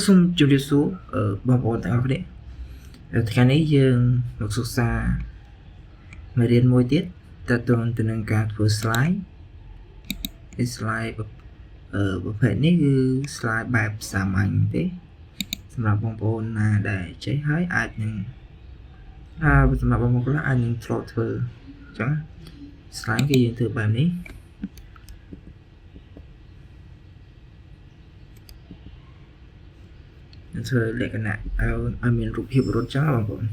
សូមជម្រាបសួរបងប្អូនទាំងអស់គ្នាថ្ងៃនេះយើងមកសិក្សាមេរៀនមួយទៀតតទៅនឹងការធ្វើ slide ប្រភេទនេះគឺ slide បែបសាមញ្ញទេសម្រាប់បងប្អូនណាដែលចេះហើយអាចនឹងសម្រាប់បងប្អូនខ្លះអាចនឹងធ្លាប់ធ្វើអញ្ចឹង slide គឺយើងធ្វើបែបនេះធ្វើលក្ខណៈឲ្យមានរូបភាពរត់ចឹងបងប្អូន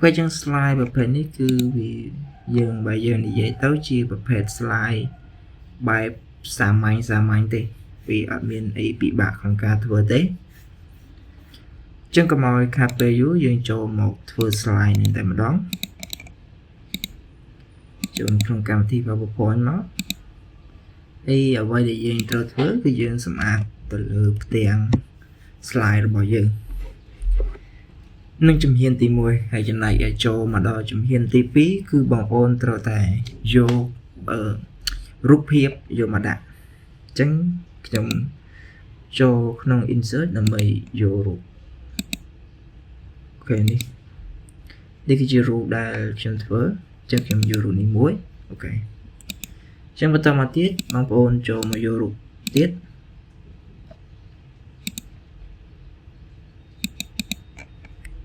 ពេលចឹង slide ប្រភេទនេះគឺវាបើយើងនិយាយទៅជាប្រភេទ slide បែបសាមញ្ញទេវាអត់មានអីពិបាកក្នុងការធ្វើទេចឹងកុំឲ្យខាតពេលយូរយើងចូលមកធ្វើ slide នេះតែម្ដងចូលក្នុងកម្មវិធី PowerPoint មកហើយអ្វីដែលយើងត្រូវធ្វើគឺយើងសម្អាតទៅលើផ្ទាំង slide របស់យើងនឹងជំហានទី1ហើយចំណែកឲ្យចូលមកដល់ជំហានទី2គឺបងប្អូនត្រូវតែយករូបភាពយកមកដាក់អញ្ចឹងខ្ញុំចូលក្នុង insert ដើម្បីយករូបអូខេនេះគឺជារូបដែលខ្ញុំធ្វើអញ្ចឹងខ្ញុំយករូបនេះមួយអូខេចឹងបន្តមកទៀតបងប្អូនចូលមកយករូបទៀត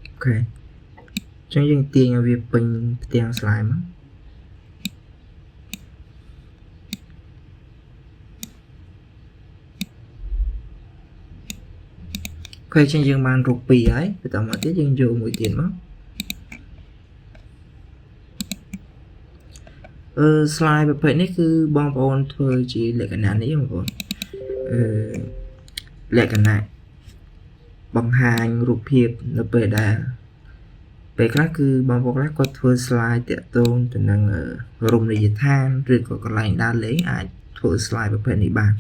អូខេចឹងយើងទាញឲ្យវាពេញផ្ទាំង slide មកអូខេចឹងយើងបានរូប2ហើយបន្តមកទៀតយើងយកមួយទៀតមកslide ប្រភេទនេះគឺបងប្អូនធ្វើជាលក្ខណៈនេះបងប្អូនលក្ខណៈបង្ហាញរូបភាពនៅពេលដែលពេលខ្លះគឺបងប្អូនខ្លះគាត់ធ្វើ slide តាក់ទងទៅនឹងរមណីយដ្ឋានឬក៏កន្លែងដើរលេងអាចធ្វើ slide ប្រភេទនេះបាន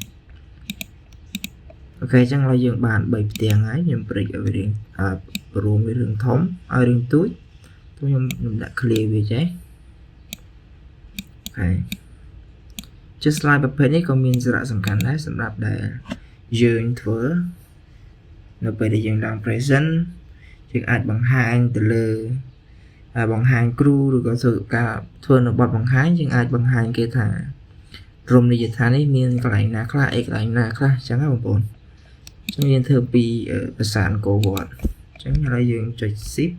អូខេអញ្ចឹងឡើយយើងបាន3ផ្ទាំងហើយខ្ញុំព្រិចឲ្យវារៀងរួមវារឿងធំឲ្យរឿងទូចខ្ញុំដាក់ clear វាចេះហើយជា slide ប្រភេទនេះក៏មានសារៈសំខាន់ដែរសម្រាប់ដែលយើងធ្វើនៅពេលដែលយើងឡើង present យើងអាចបង្ហាញទៅលើបង្ហាញគ្រូឬក៏ការធ្វើនៅបទបង្ហាញយើងអាចបង្ហាញគេថារមណីយដ្ឋាននេះមានកន្លែងណាខ្លះអីកន្លែងណាខ្លះអញ្ចឹងណាបងប្អូនអញ្ចឹងយើងធ្វើពីភាសាអង្គរវត្តអញ្ចឹងឥឡូវយើងចុច shift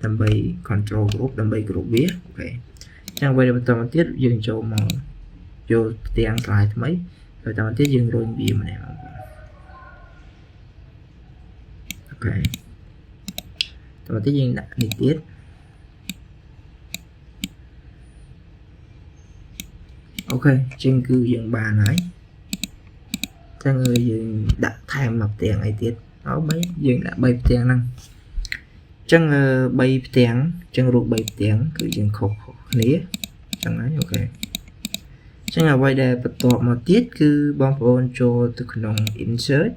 ដើម្បី control group ដើម្បី group វាអូខេចឹងពេលបន្តមកទៀតយើងចូលមកយកផ្ទាំង slide ថ្មីហើយបន្តមកទៀតយើងរុញវាម្នាក់អូខេបន្តមកទៀតយើងដាក់នេះទៀតអូខេចឹងគឺយើងបានហើយចឹងយើងដាក់ថែមមកផ្ទាំងអីទៀត3យើងដាក់3ផ្ទាំងហ្នឹងចឹង3ផ្ទាំងចឹងរូប3ផ្ទាំងគឺយើងខុសគ្នាចឹងហើយអូខេចឹងអ្វីដែលបន្ទាប់មកទៀតគឺបងប្អូនចូលទៅក្នុង insert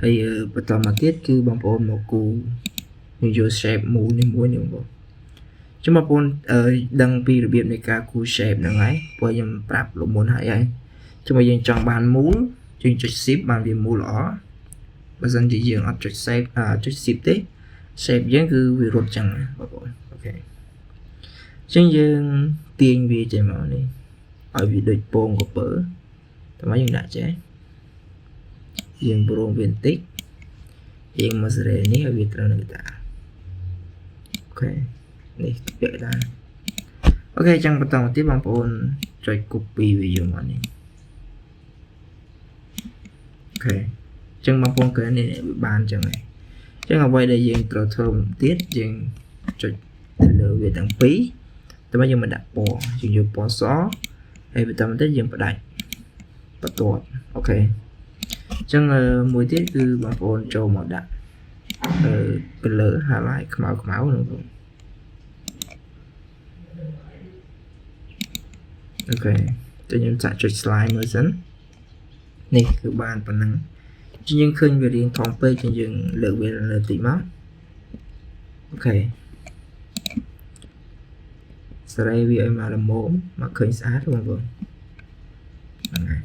ហើយបន្តមកទៀតគឺបងប្អូនមកគូយក shape មូលនេះមួយនេះបងប្អូនចឹងបងប្អូនដឹងពីរបៀបនៃការគូ shape ហ្នឹងហើយព្រោះខ្ញុំប្រាប់លោកមុនហើយចឹងបើយើងចង់បានមូលយើងចុច shift បានវាមូលល្អបើមិនជាយើងអត់ចុច save ចុច shift ទេ shape យើងគឺវារត់ចឹងបងប្អូនអូខេចឹងយើងទាញវាចេញមកនេះឲ្យវាដូចពងក្រពើតែមកយើងដាក់ចេះយើងព្រមវាបន្តិចយើងមកសេរីនេះឲ្យវាត្រូវនៅតាអូខេនេះពាក់ដែរអូខេចឹងបន្តមកទៀតបងប្អូនចុច copy វាយកមកនេះអូខេចឹងបងប្អូនឃើញនេះវាបានចឹងហើយចឹងអ្វីដែលយើងត្រូវធ្វើទៀតយើងចុចទៅលើវាទាំងពីរតែមកយើងមកដាក់ពណ៌យើងយកពណ៌សហើយបន្តមកទៀតយើងផ្ដាច់បន្ទាត់អូខេអញ្ចឹងមួយទៀតគឺបងប្អូនចូលមកដាក់color highlight ខ្មៅហ្នឹងបងអូខេតែខ្ញុំចាក់ចុច slide មើលសិននេះគឺបានប៉ុណ្ណឹងយើងឃើញវារៀងធំពេកយើងលើកវាលើតិចមកអូខេសេរីវាឲ្យមកល្មមមកឃើញស្អាតបងប្អូនហ្នឹងហើយ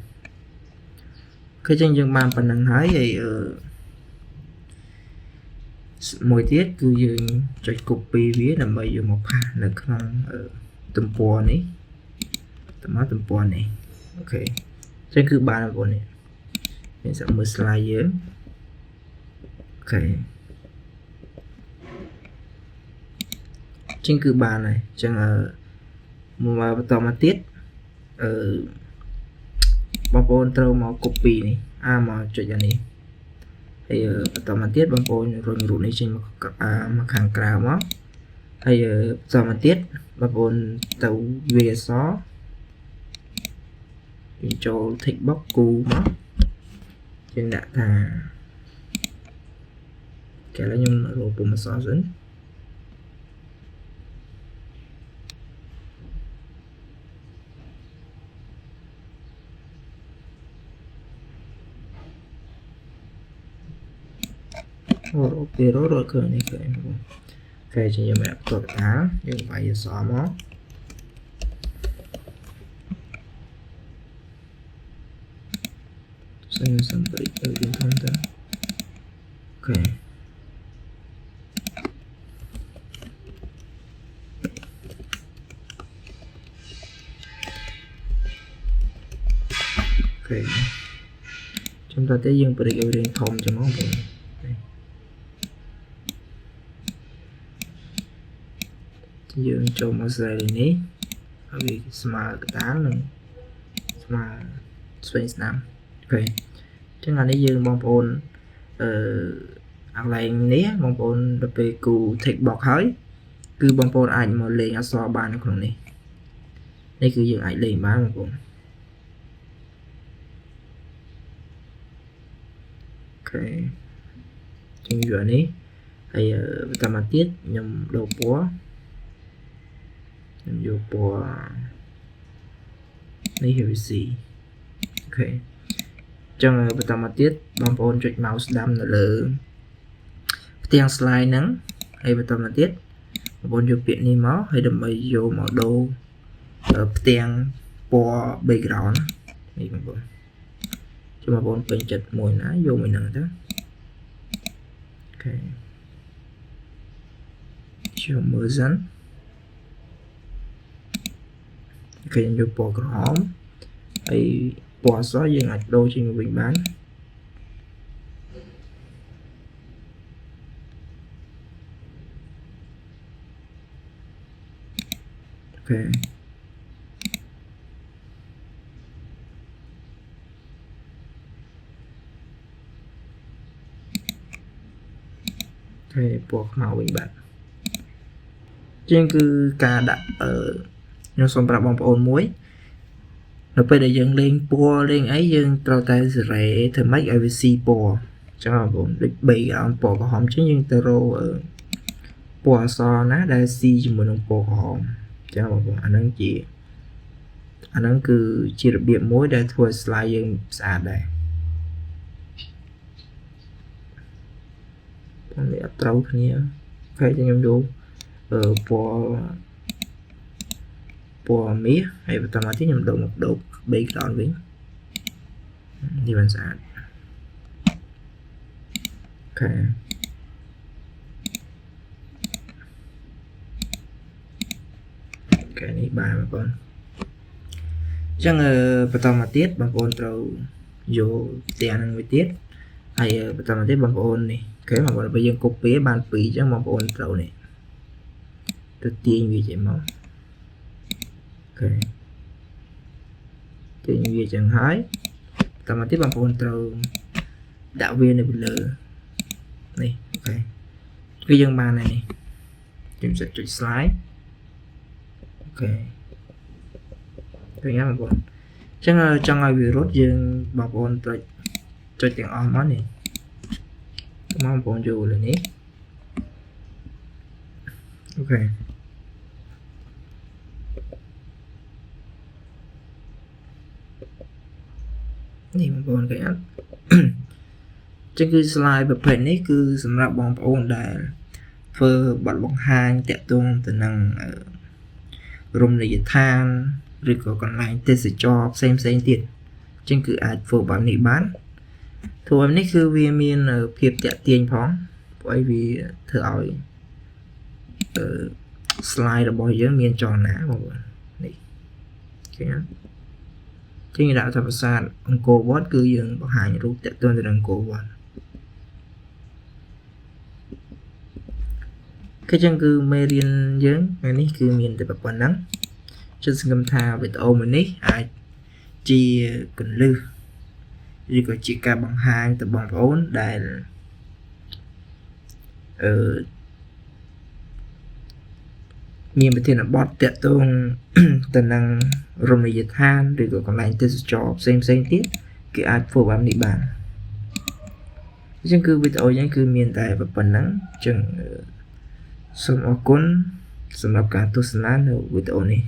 cái chân dương bàn phần năng hái thì mỗi tiết cứ dương cho copy viết là bây giờ một pha là không tầm bò này tầm bò này ok chân cứ bàn là bộ này mình sẽ mở slide dưới ok trên cứ bàn này chẳng mà tao mà tiết bóng bồn trâu mà copy này mà chuyện này thì tao mà tiết bóng bồn rồi rủ này trên mà hàng cào mà hay tao mà tiết bóng bồn tàu về xó cho thịt bóc cù mà trên đã thà cái là nhung rồi cùng mà xóa dẫn rồi cơ này cái chỉ cho mẹ tội tá nhưng phải giờ xóa mó xin somebody ở trên thông tin ok ok chúng ta tới dương bật ở trên thông cho món bụng dương cho một giây này vì smart cái tán luôn smart space nam ok chẳng hạn như dương bóng bồn ăn lại ní bóng bồn đập về cụ thịt bọt hơi cứ bóng bồn ảnh mà lên so bàn của này đây cứ dương ảnh lên bán bóng bồn ok trong giờ này hay ta mà tiết nhầm đầu búa nhầm vô búa này hiểu gì ok trong ta mà tiết bóng bồn chuột mouse đâm là lớn tiếng slide nắng hay ta mà tiết bóng vô biển đi máu hay đầm bay vô màu đồ tiếng bò background này bóng bồn cho mà bồn bên chật mùi ná vô mình nâng đó ok cho mở dẫn ok vô bò có hóm hay bò xóa dương ạch đô trên mình bán ok hay buộc màu bình bạn trên cứ ca đặt ở nhưng xong ra bóng ổn muối nó bây giờ dần lên bùa lên ấy dân trao tay rẻ thì make avc bùa cho bọn địch bị ông bùa có hòm chứ nhưng tờ rô ở bùa so ná đa si cho mình ông bùa có hòm cho bọn anh ấy chỉ anh ấy cứ chỉ được biện muối để thua slide dân xa đây con để trâu thế nhé phải cho nhóm vô ở bò mía hay ta nói tiếng nhầm độ một độ bị đòn với đi bàn sạch ok cái này bài mà con chẳng bắt đầu mà tiết bằng con trâu vô tiền người tiết hay bắt đầu mà tiết bằng ôn này cái mà bọn bây giờ copy bàn phí cho một ôn trâu này tôi tiên gì vậy mà ok tiên gì chẳng hái tao mà tiếp bằng ôn trâu đạo viên này bây giờ này ok cái dân bàn này chúng sẽ chụp slide ok tôi nhớ một con chắc trong ai virus dương bằng ôn trâu cho tiếng on món này mong bọn dù là nít okนี่มันเป็นcái app ចឹងគឺ slide ប្រភេទនេះគឺសម្រាប់បងប្អូនដែលធ្វើបទបង្ហាញតាក់ទងទៅនឹងរមណីយដ្ឋានឬក៏កន្លែងទេសចរផ្សេងៗទៀតចឹងគឺអាចធ្វើបែបនេះបាន Thủ em này cứ vì miền ở phiệp tẹt tiền phóng bởi vì thử ỏi slide là bồi dưới miền tròn ná mà này cái chứ như đạo thập sản ông cô bot cứ dừng bảo hành lúc tẹt tuần từ đằng cô bot cái chân cứ mê riêng dưỡng ngày này cứ miền từ bậc quan nắng chân sinh cầm thao về tổ mình ní ai chi cần lưu vì có chỉ cả bằng hai từ bằng vốn đại ở miền bên thiên là bot tẹt tuần từ năng rồng này dịch than rồi còn lại từ cho xem tiếp cái ai phổ bám địa bàn chân cứ về tổ những cứ miền tại bậc quan nắng chừng សូមអរគុណសម្រាប់ការទស្សនានៅវីដេអូនេះ